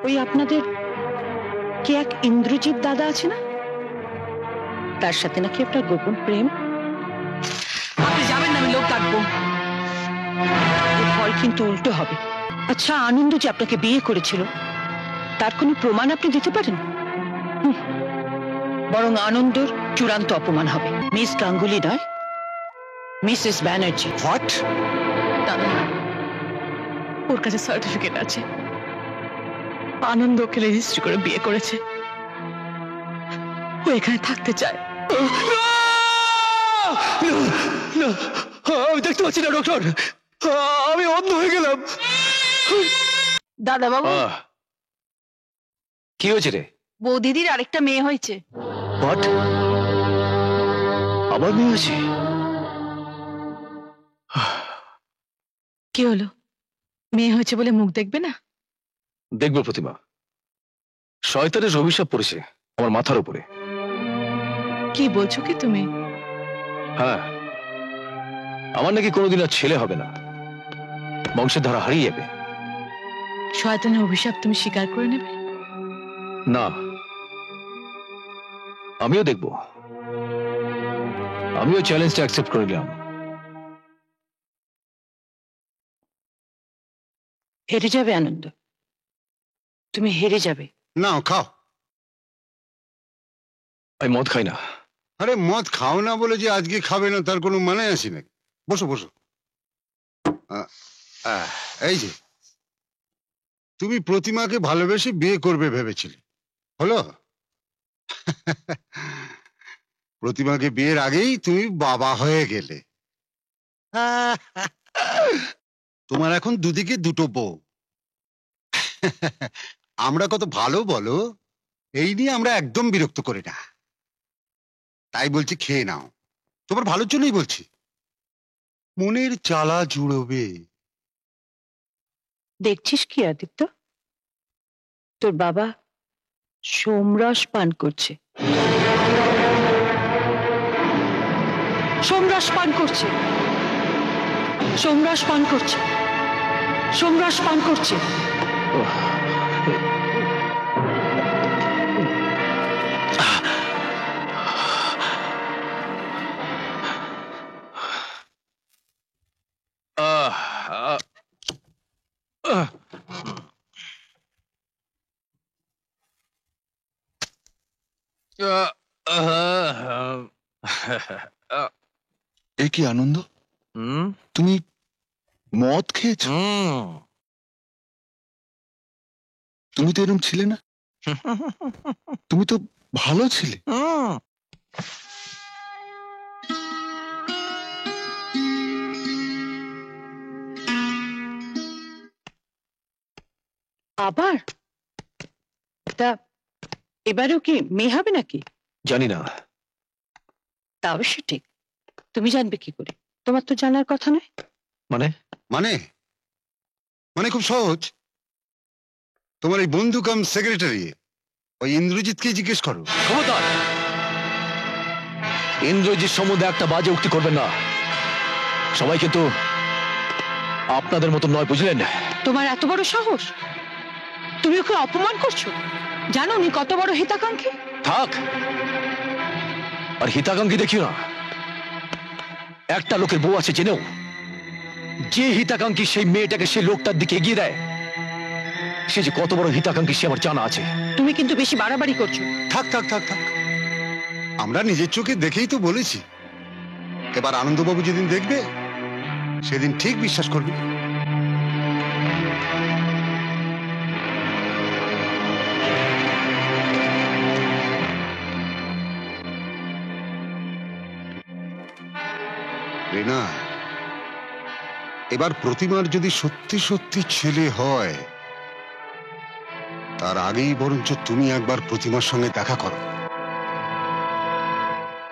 ওই আপনাদের কে এক ইন্দ্রজিৎ দাদা আছে না, তার সাথে নাকি আপনার গোপন প্রেম। আপনি যাবেন না, আমি লোক ডাকবো। এর ফল কিন্তু উল্টো হবে। আচ্ছা, আনন্দ যে আপনাকে বিয়ে করেছিল তার কোনো প্রমাণ আপনি দিতে পারেন? বরং আনন্দর চূড়ান্ত অপমান হবে। মিস গাঙ্গুলি নয়, মিসেস ব্যানার্জি। হোয়াট? দাদা, ওর কাছে সার্টিফিকেট আছে, আনন্দ ওকে রেজিস্ট্রি করে বিয়ে করেছে। ও এখানে থাকতে চায়। আমি দেখতে পাচ্ছি না ডক্টর, আমি অন্ধ হয়ে গেলাম। দাদা বাবু, কি হয়েছে রে? বৌদিদির আরেকটা মেয়ে হয়েছে। হোয়াট? আবার মেয়ে আছে? কি হলো, মেয়ে হয়েছে বলে মুখ দেখবে না? দেখবো প্রতিমা, শয়তানের অভিশাপ পড়েছে আমার মাথার উপরে। কি বলছো কি তুমি? হ্যাঁ, আমার নাকি কোনোদিন আর ছেলে হবে না, বংশের ধারা হারিয়ে যাবে। শয়তানের অভিশাপ তুমি স্বীকার করে নেবে? না, আমিও দেখব, আমিও চ্যালেঞ্জটা অ্যাকসেপ্ট করে নিলাম। হেরে যাবে আনন্দ, তুমি হেরে যাবে। না খাও। আমি মদ খাই না। আরে মদ খাও না বলে যে আজকে খাবে না তার কোনো মানে আছে নাকি? বসো বসো। এই যে তুমি প্রতিমাকে ভালোবেসে বিয়ে করবে ভেবেছিলে, হলো? প্রতিমাকে বিয়ের আগেই তুমি বাবা হয়ে গেলে। তোমার এখন দুদিকে দুটো বউ। আমরা কত ভালো বলো, এই নিয়ে আমরা একদম বিরক্ত করি না। তাই বলছি খেয়ে নাও, তোমার ভালোর জন্যই বলছি, মনের জ্বালা জুড়বে। দেখছিস কি আদিত্য, তোর বাবা সোমরস পান করছে। সোমরস পান করছে, সোমরস পান করছে, সোমরস পান করছে। এ কি আনন্দ, তুমি মদ খেয়েছো? তুমি তো এরকম ছিলে না, তুমি তো ভালো ছিলে। আবার তা এবারেও কি মেয়ে হবে নাকি? জানি না। তা অবশ্য ঠিক, তুমি জানবে কি করে? তোমার তো জানার কথা নয়। মানে? মানে মানে খুব সহজ, তোমার এই বন্ধু কাম সেক্রেটারি ওই ইন্দ্রজিৎকে জিজ্ঞেস করো। খবরদার, ইন্দ্রজিৎ সম্বন্ধে একটা বাজে উক্তি করবেন না। সবাই কিন্তু আপনাদের মতো নয়, বুঝলেন? তোমার এত বড় সাহস, তুমি ওকে অপমান করছো। জানো উনি কত বড় হিতাকাঙ্ক্ষী? থাক, আর হিতাকাঙ্ক্ষী দেখিও না। একটা লোকের বউ আছে জেনেও যে হিতাকাঙ্ক্ষী সেই মেয়েটাকে সেই লোকটার দিকে এগিয়ে দেয়, সে যে কত বড় হিতাকাঙ্ক্ষী সে আমার জানা আছে। তুমি কিন্তু বেশি বাড়াবাড়ি করছো। থাক থাক থাক থাক, আমরা নিজের চোখে দেখেই তো বলেছি। এবার আনন্দবাবু যেদিন দেখবে সেদিন ঠিক বিশ্বাস করবে। রিনা, এবার প্রতিমার যদি সত্যি সত্যি ছেলে হয়, তার আগেই বরঞ্চ তুমি একবার প্রতিমার সঙ্গে দেখা করো।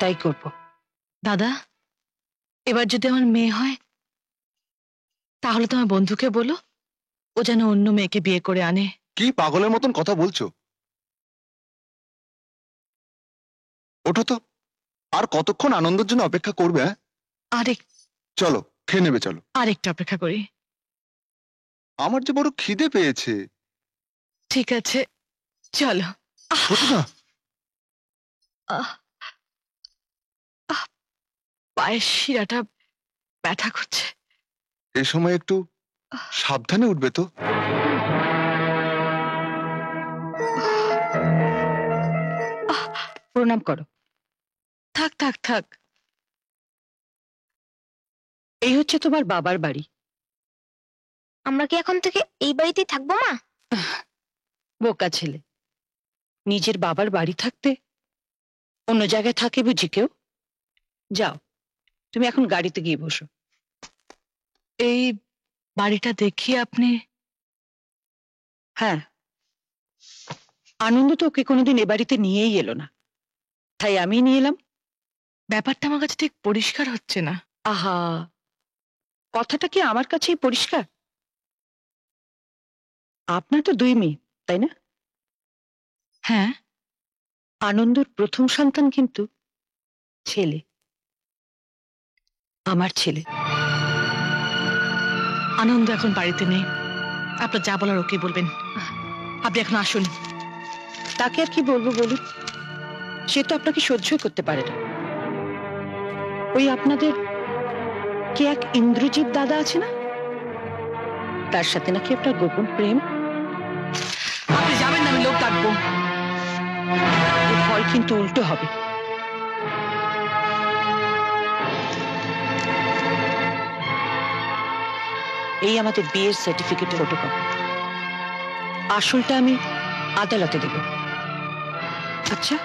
তাই করব। দাদা, এবার যদি আমার মেয়ে হয় তাহলে তোমার বন্ধুকে বলো ও যেন অন্য মেয়েকে বিয়ে করে আনে। কি পাগলের মতন কথা বলছো? ওঠো তো, আর কতক্ষণ আনন্দের জন্য অপেক্ষা করবে? আরেক চলো খেয়ে নেবে, চলো। আরেকটা অপেক্ষা করি। আমার যে বড় খিদে পেয়েছে। ঠিক আছে, চলো। প্রতিমা, আহ, আহ, পায়ের শিরাটা ব্যথা করছে। এই সময় একটু সাবধানে উঠবে তো। প্রণাম করো। থাক থাক থাক। এই হচ্ছে তোমার বাবার বাড়ি। আমরা কি এখন থেকে এই বাড়িতেই থাকবো মা? বোকা ছেলে, নিজের বাবার বাড়ি থাকতে অন্য জায়গায় থাকে বুঝি কেউ? যাও, তুমি এখন গাড়িতে গিয়ে বসো। এই বাড়িটা দেখিয়ে আপনি? হ্যাঁ, আনন্দ তো ওকে কোনোদিন এ বাড়িতে নিয়েই এলো না, তাই আমি নিয়ে এলাম। ব্যাপারটা আমার কাছে ঠিক পরিষ্কার হচ্ছে না। আহা, কথাটা কি আমার কাছেই পরিষ্কার? আপনার তো 2 মেয়ে, তাই না? হ্যাঁ। আনন্দর প্রথম সন্তান কিন্তু ছেলে, আমার ছেলে। আনন্দ এখন বাড়িতে নেই, আপনার যা বলার ওকে বলবেন। আপনি এখন আসুন। তাকে আর কি বলবো বলুন, সে তো আপনাকে সহ্যই করতে পারে না। ওই আপনাদের কি এক ইন্দ্রজিৎ দাদা আছে না, তার সাথে নাকি আপনার গোপন প্রেম। আপনি যাবেন না, আমি লোক ডাকবো। এর ফল কিন্তু উল্টো হবে। এই আমাদের বিয়ের সার্টিফিকেটের ফটোকপি, আসলটা আমি আদালতে দেব। আচ্ছা,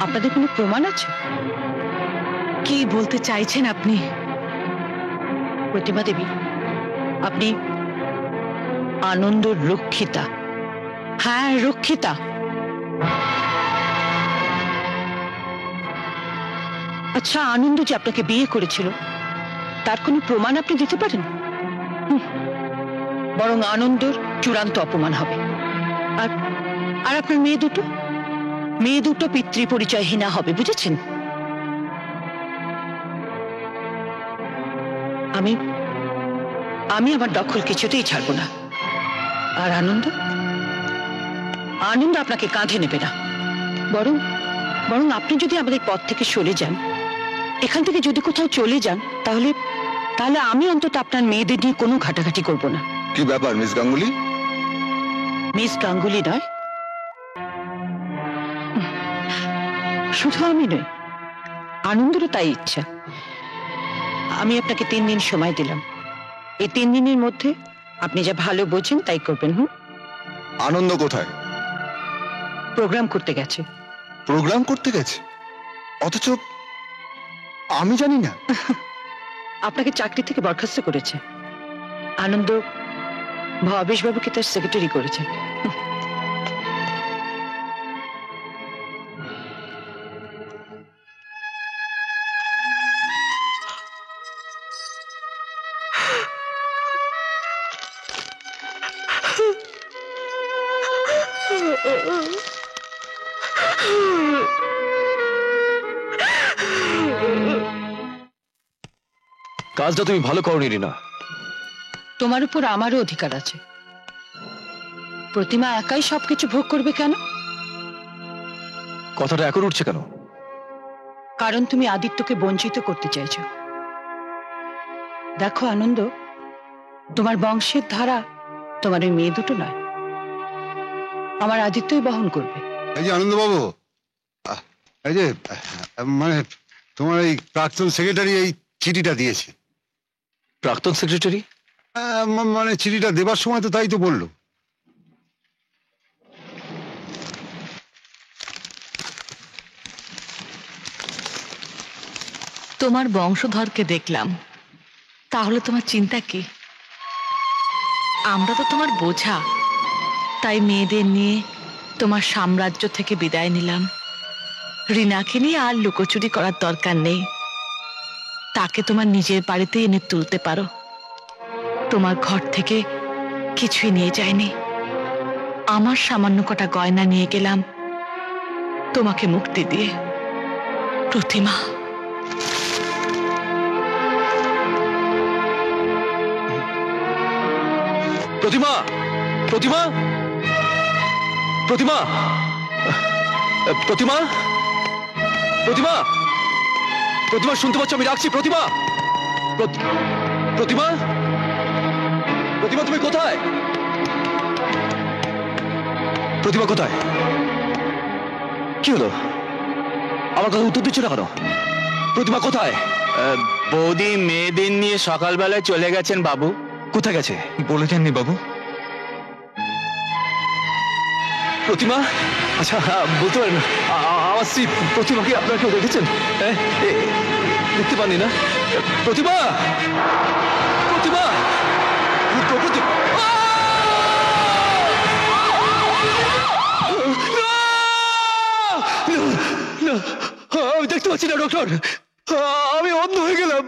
আপনাদের কোনো প্রমাণ আছে? কি বলতে চাইছেন আপনি? প্রতিমা দেবী, আপনি আনন্দর রক্ষিতা। হ্যাঁ, রক্ষিতা। আচ্ছা, আনন্দ যে আপনাকে বিয়ে করেছিল তার কোনো প্রমাণ আপনি দিতে পারেন? বরং আনন্দর চূড়ান্ত অপমান হবে। আর আর আপনার মেয়ে দুটো পিতৃ পরিচয়হীনা হবে, বুঝেছেন? আমি আমি আমার দখল কিছুতেই ছাড়বো না। আর আনন্দ আপনাকে কাঁধে নেবে না। বরং বরং আপনি যদি আমাদের পথ থেকে সরে যান, এখান থেকে যদি কোথাও চলে যান, তাহলে আমি অন্তত আপনার মেয়েদের নিয়ে কোনো ঘাটাঘাটি করব না। কি ব্যাপার মিস গাঙ্গুলি? মিস গাঙ্গুলি নয়, শুধু আমি নই, আনন্দেরও তাই ইচ্ছা। আমি আপনাকে 3 দিন সময় দিলাম। এই 3 দিনের মধ্যে আপনি যা ভালো বোঝেন তাই করবেন। আনন্দ কোথায়? প্রোগ্রাম করতে গেছে। প্রোগ্রাম করতে গেছে, অথচ আমি জানি না। আপনাকে চাকরি থেকে বরখাস্ত করেছে। আনন্দ ভবেশ বাবুকে তার সেক্রেটারি করেছে। কাজটা তুমি ভালো করনি রিনা। তোমার উপর আমারও অধিকার আছে। প্রতিমা একাই সবকিছু ভোগ করবে কেন? কথাটা এখন উঠছে কেন? কারণ তুমি আদিত্যকে বঞ্চিত করতে চাইছো। দেখো আনন্দ, তোমার বংশের ধারা তোমার ওই মেয়ে দুটো নয়, আমার আদিত্যই বহন করবে। এই যে আনন্দবাবু, এই যে মানে তোমার এই প্রাক্তন সেক্রেটারি এই চিঠিটা দিয়েছে। প্রাক্তন সেক্রেটারি? মানে চিঠিটা দেবার সময় তো তাই তো বললো। তোমার বংশধরকে দেখলাম, তাহলে তোমার চিন্তা কি? আমরা তো তোমার বোঝা, তাই মেয়েদের নিয়ে তোমার সাম্রাজ্য থেকে বিদায় নিলাম। রিনাকে নিয়ে আর লুকোচুরি করার দরকার নেই, তাকে তোমার নিজের বাড়িতে এনে তুলতে পারো। তোমার ঘর থেকে কিছুই নিয়ে যায়নি, আমার সামান্য কটা গয়না নিয়ে গেলাম তোমাকে মুক্তি দিয়ে। প্রতিমা, প্রতিমা, প্রতিমা, প্রতিমা, প্রতিমা, প্রতিমা, প্রতিমা শুনতে পাচ্ছ? আমি রাখছি। প্রতিমা, প্রতিমা, প্রতিমা তুমি কোথায়? প্রতিমা কোথায়? কি হলো? আমার কথা উত্তর দিচ্ছ না কেন? প্রতিমা কোথায়? বৌদি মেয়েদের নিয়ে সকালবেলায় চলে গেছেন বাবু। কোথায় গেছে? বলে যাননি বাবু। প্রতিমা? আচ্ছা, বলতে পারেন আমার স্ত্রী প্রতিমাকে আপনারা কেউ দেখেছেন? দেখতে পাননি না? প্রতিমা, প্রতিমা, আমি দেখতে পাচ্ছি না ডক্টর, আমি অন্ধ হয়ে গেলাম,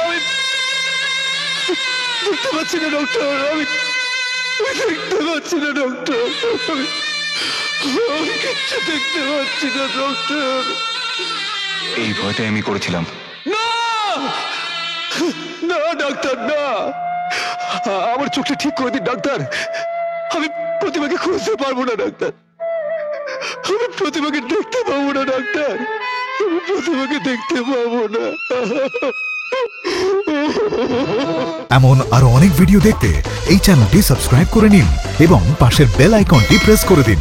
আমি দেখতে পাচ্ছি না ডক্টর, আমি দেখতে পাচ্ছি না ডক্টর, আমি কিচ্ছু দেখতে পাচ্ছি না ডক্টর। এই ভয়টাই আমি করেছিলাম। না না ডাক্তার, না, আমার চোখটা ঠিক করে দিন ডাক্তার। আমি প্রতিমাকে খুঁজতে পারবো না ডাক্তার, আমি প্রতিমাকে দেখতে পাবো না ডাক্তার, আমি প্রতিমাকে দেখতে পাবো না। এমন আরো অনেক ভিডিও দেখতে এই চ্যানেলটি সাবস্ক্রাইব করে নিন এবং পাশের বেল আইকনটি প্রেস করে দিন।